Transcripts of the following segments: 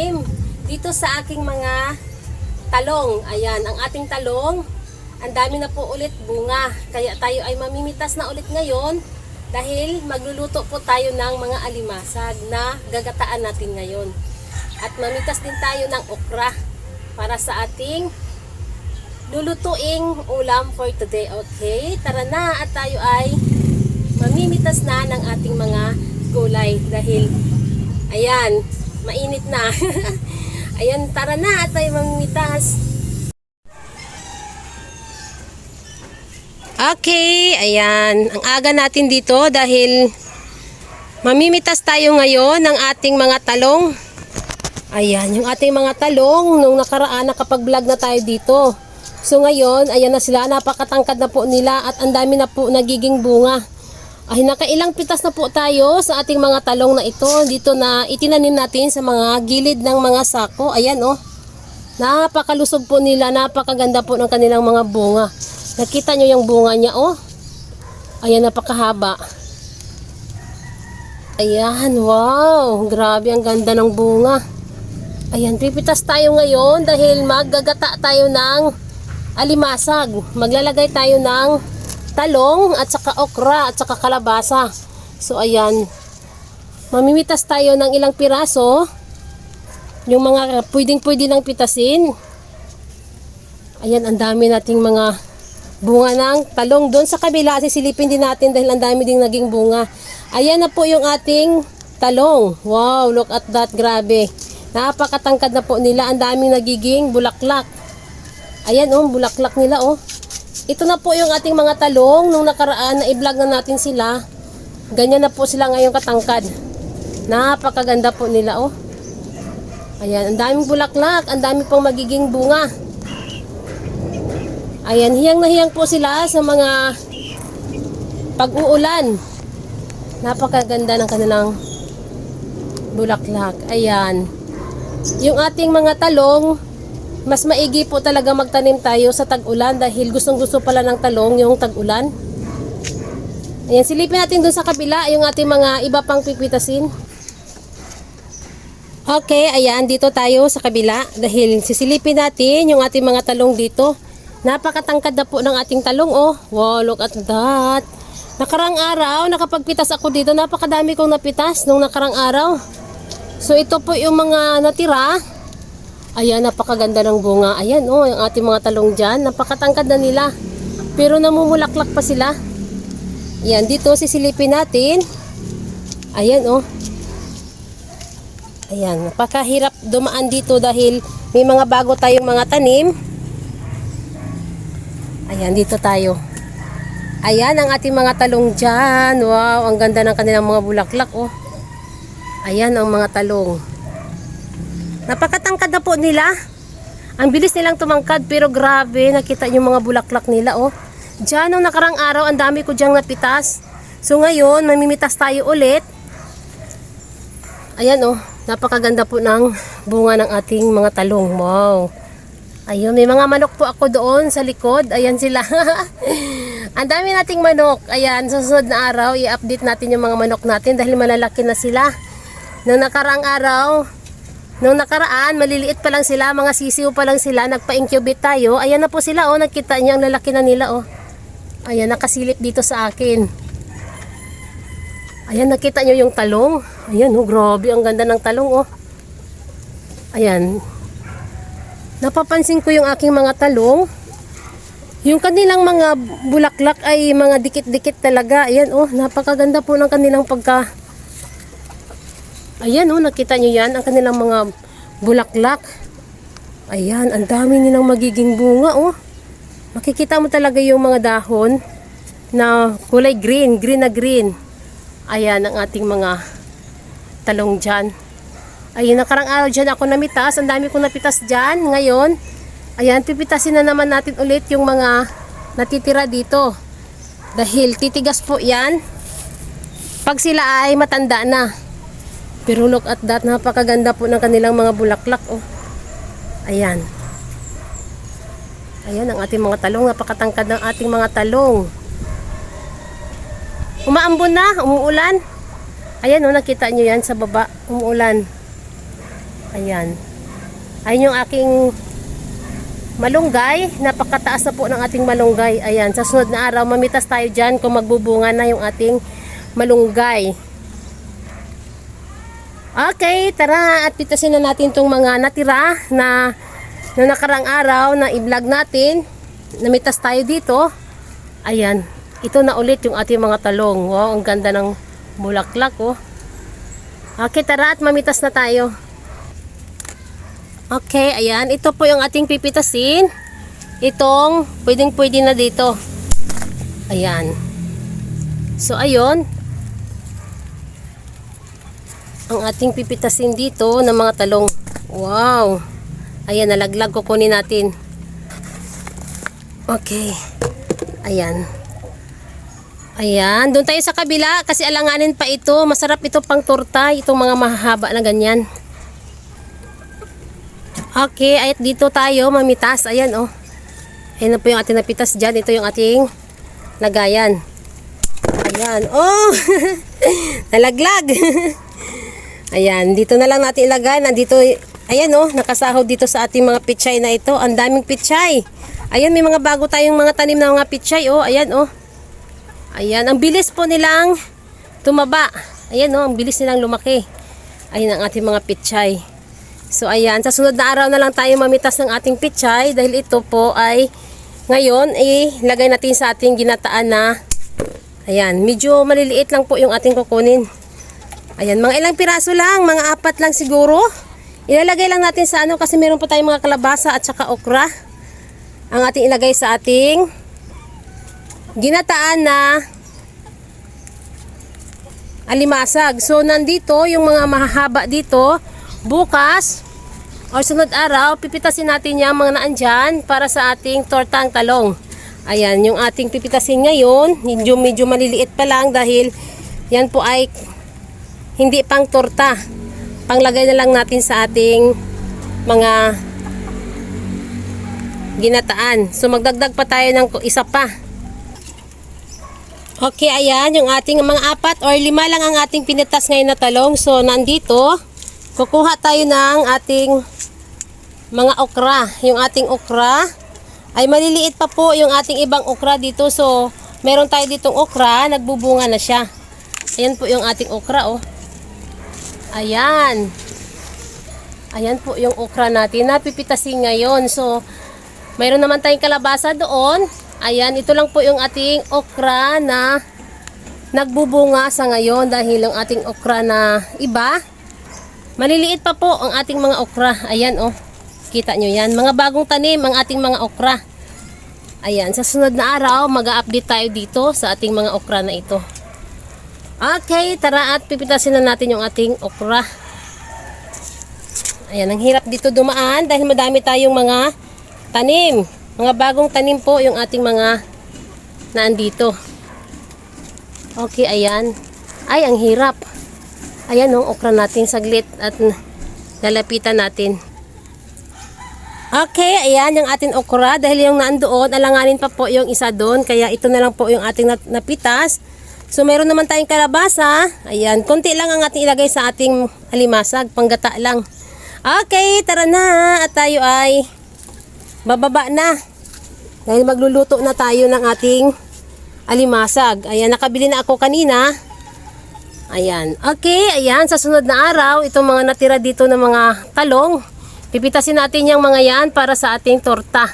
pagtatanim dito sa aking mga talong. Ayan, ang ating talong, ang dami na po ulit bunga. Kaya tayo ay mamimitas na ulit ngayon dahil magluluto po tayo ng mga alimasag na gagataan natin ngayon. At mamitas din tayo ng okra para sa ating lulutuing ulam for today. Okay, tara na at tayo ay mamimitas na ng ating mga gulay dahil ayan, mainit na. Ayan, tara na at tayo mamimitas. Okay, ayan, ang aga natin dito dahil mamimitas tayo ngayon ng ating mga talong. Ayan, yung ating mga talong nung nakaraan nakapag-vlog na tayo dito. So ngayon, ayan na sila, napakatangkad na po nila at ang dami na po nagiging bunga. Ay, nakailang pitas na po tayo sa ating mga talong na ito. Dito na itinanim natin sa mga gilid ng mga sako. Ayan oh. Napakalusog po nila. Napakaganda po ng kanilang mga bunga. Nakita nyo yung bunga niya oh. Ayan, napakahaba. Ayan, wow. Grabe, ang ganda ng bunga. Ayan, pipitas tayo ngayon dahil maggagata tayo ng alimasag. Maglalagay tayo ng talong at saka okra at saka kalabasa. So ayan, mamimitas tayo ng ilang piraso, yung mga pwedeng-pwede lang pitasin. Ayan, ang dami nating mga bunga ng talong. Doon sa kabila, sisilipin din natin dahil ang dami ding naging bunga. Ayan na po yung ating talong. Wow, look at that, grabe. Napakatangkad na po nila, ang daming nagiging bulaklak. Ayan oh, bulaklak nila oh. Ito na po yung ating mga talong. Nung nakaraan na i-vlog na natin sila. Ganyan na po sila ngayon katangkad. Napakaganda po nila oh. Ayan, ang daming bulaklak. Ang dami pang magiging bunga. Ayan, hiyang na hiyang po sila sa mga pag-uulan. Napakaganda ng kanilang bulaklak. Ayan. Yung ating mga talong, mas maigi po talaga magtanim tayo sa tag-ulan dahil gustong-gusto pala ng talong yung tag-ulan. Ayan, silipin natin dun sa kabila yung ating mga iba pang pipitasin. Okay, ayan, dito tayo sa kabila dahil sisilipin natin yung ating mga talong dito. Napakatangkad na po ng ating talong oh. Wow, look at that. Nakarang araw, nakapagpitas ako dito. Napakadami kong napitas nung nakarang araw. So ito po yung mga natira. Ayan, napakaganda ng bunga. Ayan, oh, yung ating mga talong dyan. Napakatangkad na nila. Pero namumulaklak pa sila. Ayan, dito sisilipin natin. Ayan, oh. Ayan, napakahirap dumaan dito dahil may mga bago tayong mga tanim. Ayan, dito tayo. Ayan, ang ating mga talong dyan. Wow, ang ganda ng kanilang mga bulaklak, oh. Ayan, ang mga talong. Napakatangkad na po nila. Ang bilis nilang tumangkad pero grabe, nakita yung mga bulaklak nila oh. Diyan nung nakarang araw, ang dami ko diyang napitas. So ngayon, mamimitas tayo ulit. Ayan oh, napakaganda po ng bunga ng ating mga talong. Wow. Ayun, may mga manok po ako doon sa likod. Ayan sila. Ang dami nating manok. Ayan, sa susunod na araw, i-update natin yung mga manok natin dahil malalaki na sila. Nung nakarang araw, nung nakaraan, maliliit pa lang sila, mga sisiw pa lang sila, nagpa-incubate tayo. Ayan na po sila, oh, nakita niyo ang lalaki na nila, oh. Ayan, nakasilip dito sa akin. Ayan, nakita niyo yung talong. Ayan, oh, grabe, ang ganda ng talong, oh. Ayan. Napapansin ko yung aking mga talong. Yung kanilang mga bulaklak ay mga dikit-dikit talaga. Ayan, oh, napakaganda po ng kanilang pagka... Ayan oh, nakita nyo yan, ang kanilang mga bulaklak. Ayan, ang dami nilang magiging bunga oh. Makikita mo talaga yung mga dahon na kulay green, green na green. Ayan ang ating mga talong dyan. Ayun, nakarang araw dyan ako namitas, ang dami kong napitas dyan. Ngayon, ayan, pipitasin na naman natin ulit yung mga natitira dito. Dahil titigas po yan pag sila ay matanda na. Pero look at that, napakaganda po ng kanilang mga bulaklak oh. Ayan. Ayan ang ating mga talong, napakatangkad ng ating mga talong. Umaambon na, umuulan. Ayan oh, nakita nyo yan sa baba, umuulan. Ayan. Ayun yung aking malunggay. Napakataas na po ng ating malunggay. Ayan, sa sunod na araw, mamitas tayo dyan kung magbubunga na yung ating malunggay. Okay, tara at pitasin na natin itong mga natira na nakarang araw na i-vlog natin. Namitas tayo dito. Ayan, ito na ulit yung ating mga talong. Wow, ang ganda ng bulaklak, oh. Okay, tara at mamitas na tayo. Okay, ayan. Ito po yung ating pipitasin. Itong pwedeng-pwede na dito. Ayan. So, ayun. Ang ating pipitasin dito ng mga talong. Wow. Ayan, nalaglag. Kukunin natin. Okay. Ayan. Ayan. Doon tayo sa kabila kasi alanganin pa ito. Masarap ito pang torta. Itong mga mahahaba na ganyan. Okay, ay dito tayo mamitas. Ayan, oh. Ayan na po yung ating napitas dyan. Ito yung ating lagayan. Ayan, oh. Nalaglag. Ayan, dito na lang natin ilagay. Nandito, ayan, oh. Nakasahod dito sa ating mga pichay na ito. Ang daming pichay. Ayan, may mga bago tayong mga tanim na mga pichay, oh. Ayan, oh. Ayan, ang bilis po nilang tumaba. Ayan, oh. Ang bilis nilang lumaki. Ayan ang ating mga pichay. So ayan, sa sunod na araw na lang tayo mamitas ng ating pichay dahil ito po ay ngayon lagay natin sa ating ginataan na ayan, medyo maliliit lang po yung ating kukunin. Ayan, mga ilang piraso lang, mga 4 lang siguro. Ilalagay lang natin sa ano kasi meron po tayong mga kalabasa at saka okra. Ang ating ilagay sa ating ginataan na alimasag. So nandito yung mga mahahaba dito. Bukas o sunod araw, pipitasin natin yung mga naandyan para sa ating tortang talong. Ayan, yung ating pipitasin ngayon, medyo maliliit pa lang dahil yan po ay hindi pang torta. Panglagay na lang natin sa ating mga ginataan. So magdagdag pa tayo ng isa pa. Okay, ayan, yung ating mga 4 or 5 lang ang ating pinitas ngayon na talong. So nandito, kukuha tayo ng ating mga okra. Yung ating okra ay maliliit pa po yung ating ibang okra dito. So, meron tayo ditong okra, nagbubunga na siya. Ayan po yung ating okra, oh. Ayan. Ayan po yung okra natin. Napipitasin ngayon. So, mayroon naman tayong kalabasa doon. Ayan, ito lang po yung ating okra na nagbubunga sa ngayon dahil yung ating okra na iba maliliit pa po ang ating mga okra. Ayan, oh. Kita nyo yan. Mga bagong tanim ang ating mga okra. Ayan. Sa sunod na araw, mag-a-update tayo dito sa ating mga okra na ito. Okay. Tara at pipitasin na natin yung ating okra. Ayan. Ang hirap dito dumaan dahil madami tayong mga tanim. Mga bagong tanim po yung ating mga naandito. Okay. Ayan. Ay, ang hirap. Ayan, oh, okra natin saglit at lalapitan natin. Okay, ayan yung ating okra. Dahil yung naandoon, alanganin pa po yung isa doon. Kaya ito na lang po yung ating napitas. So, meron naman tayong kalabasa. Ayan, konti lang ang ating ilagay sa ating alimasag. Panggata lang. Okay, tara na. At tayo ay bababa na. Dahil magluluto na tayo ng ating alimasag. Ayan, nakabili na ako kanina. Ayan. Okay, ayan. Sa sunod na araw, itong mga natira dito ng mga talong, pipitasin natin yung mga yan para sa ating torta.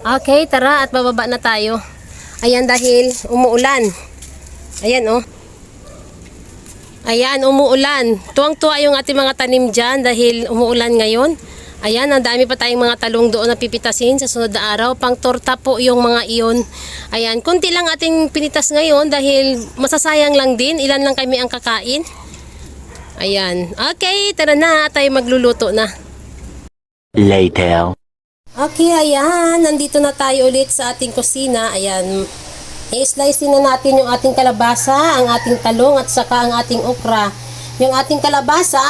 Okay, tara at bababa na tayo. Ayan, dahil umuulan. Ayan, oh. Ayan, umuulan. Tuwang-tuwa yung ating mga tanim dyan dahil umuulan ngayon. Ayan, ang dami pa tayong mga talong doon na pipitasin sa sunod na araw. Pang torta po yung mga iyon. Ayan, kunti lang ating pinitas ngayon dahil masasayang lang din. Ilan lang kami ang kakain. Ayan. Okay, tara na. Tayo magluluto na. Later. Okay, ayan. Nandito na tayo ulit sa ating kusina. Ayan. I-slice na natin yung ating kalabasa, ang ating talong at saka ang ating okra. Yung ating kalabasa,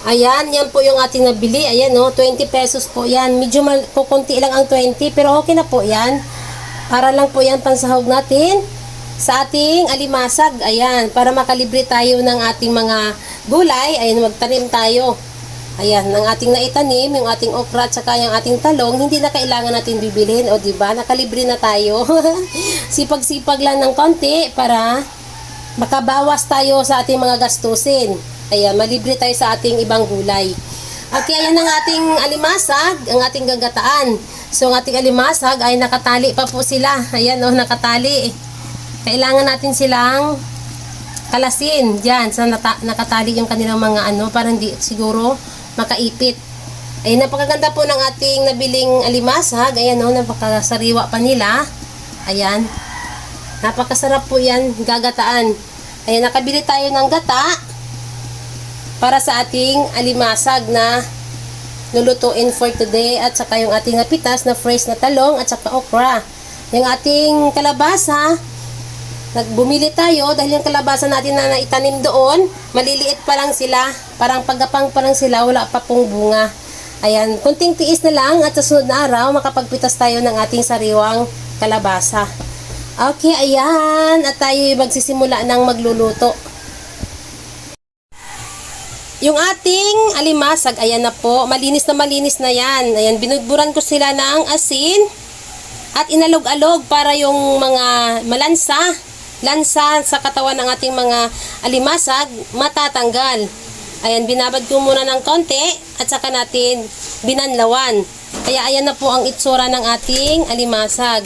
ayan, yan po yung ating nabili. Ayan, oh, 20 pesos po yan. Medyo kukunti lang ang 20, pero okay na po yan. Para lang po yan pansahog natin sa ating alimasag. Ayan, para makalibre tayo ng ating mga gulay. Ayan, magtanim tayo. Ayan, ang ating naitanim, yung ating okra at saka yung ating talong, hindi na kailangan natin bibilhin. O diba, nakalibre na tayo. Sipag-sipag lang ng konti para makabawas tayo sa ating mga gastusin. Ayan, malibre tayo sa ating ibang gulay. Okay, ayan ang ating alimasag, ang ating gagataan. So, ang ating alimasag ay nakatali pa po sila. Ayan, nakatali. Kailangan natin silang kalasin dyan. So, nakatali yung kanilang mga para hindi siguro makaipit. Ay, napakaganda po ng ating nabiling alimasag. Ayan, napakasariwa pa nila. Ayan. Napakasarap po yan, gagataan. Ayan, nakabili tayo ng gata para sa ating alimasag na lulutuin for today. At saka yung ating napitas na fresh na talong at saka okra. Yung ating kalabasa, nagbumili tayo dahil yung kalabasa natin na naitanim doon, maliliit pa lang sila, parang pagapang pa lang sila, wala pa pong bunga. Ayan, kunting tiis na lang at sa sunod na araw, makapagpitas tayo ng ating sariwang kalabasa. Okay, ayan, at tayo magsisimula ng magluluto. Yung ating alimasag, ayan na po, malinis na yan. Ayan, binudburan ko sila ng asin at inalog-alog para yung mga lansa sa katawan ng ating mga alimasag matatanggal. Ayan, binabad ko muna ng konti at saka natin binanlawan. Kaya ayan na po ang itsura ng ating alimasag.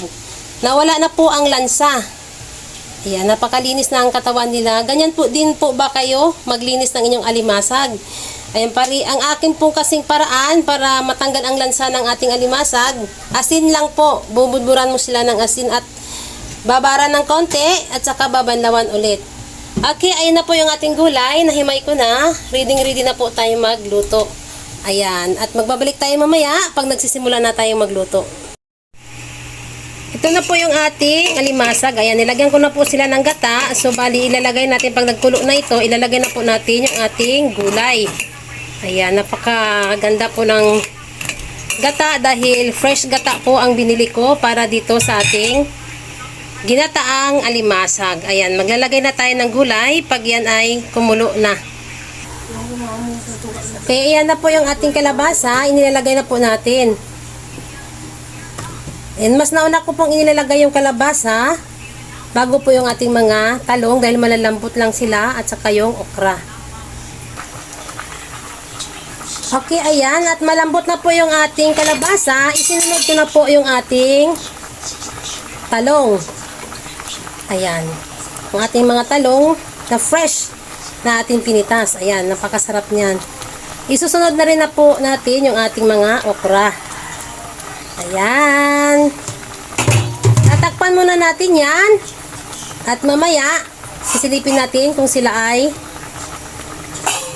Nawala na po ang lansa. Ayan, napakalinis na ang katawan nila. Ganyan po din po ba kayo maglinis ng inyong alimasag? Ayan, ang akin pong kasing paraan para matanggal ang lansa ng ating alimasag, asin lang po. Bubudburan mo sila ng asin at babaran ng konti at saka babanlawan ulit. Okay, ayun na po yung ating gulay. Nahimay ko na. Ready na po tayo magluto. Ayan, at magbabalik tayo mamaya pag nagsisimula na tayong magluto. Ito na po yung ating alimasag. Ayan, nilagyan ko na po sila ng gata. So, bali, ilalagay natin pag nagkulo na ito, ilalagay na po natin yung ating gulay. Ayan, napakaganda po ng gata dahil fresh gata po ang binili ko para dito sa ating ginataang alimasag. Ayan, maglalagay na tayo ng gulay pag yan ay kumulo na. Okay, ayan na po yung ating kalabasa. Inilalagay na po natin. And mas nauna ko pong inilalagay yung kalabasa bago po yung ating mga talong dahil malalambot lang sila at saka yung okra. Okay, ayan. At malambot na po yung ating kalabasa. Isinunod ko na po yung ating talong. Ayan. Ang ating mga talong na fresh na ating pinitas. Ayan, napakasarap niyan. Isusunod na rin na po natin yung ating mga okra. Ayan. Tatakpan muna natin yan. At mamaya, sisilipin natin kung sila ay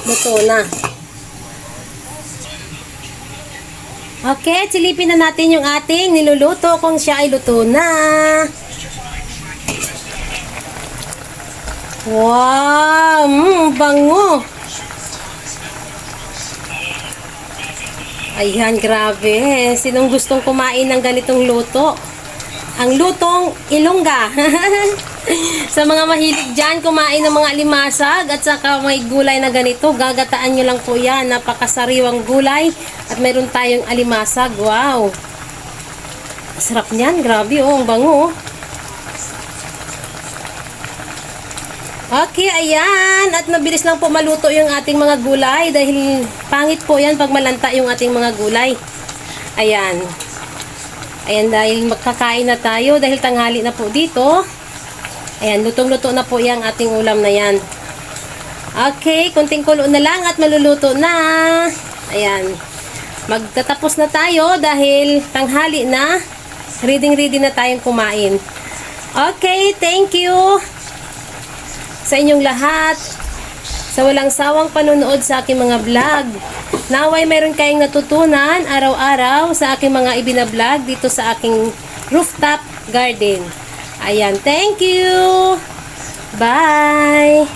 luto na. Okay, silipin na natin yung ating niluluto kung siya ay luto na. Wow! Bango! Ayan, grabe. Sinong gustong kumain ng ganitong luto? Ang lutong Ilongga. Sa mga mahilig dyan, kumain ng mga alimasag at saka may gulay na ganito, gagataan nyo lang po yan. Napakasariwang gulay at mayroon tayong alimasag. Wow! Sarap niyan. Grabe, ang bango. Okay, ayan. At mabilis lang po maluto yung ating mga gulay dahil pangit po yan pag malanta yung ating mga gulay. Ayan. Ayan, dahil magkakain na tayo dahil tanghali na po dito. Ayan, lutong-luto na po yung ating ulam na yan. Okay, kunting kulo na lang at maluluto na. Ayan. Magtatapos na tayo dahil tanghali na. Ready na tayong kumain. Okay, thank you sa inyong lahat sa walang sawang panonood sa aking mga vlog. Naway mayroon kayong natutunan araw-araw sa aking mga ibinablog dito sa aking rooftop garden. Ayan, thank you! Bye!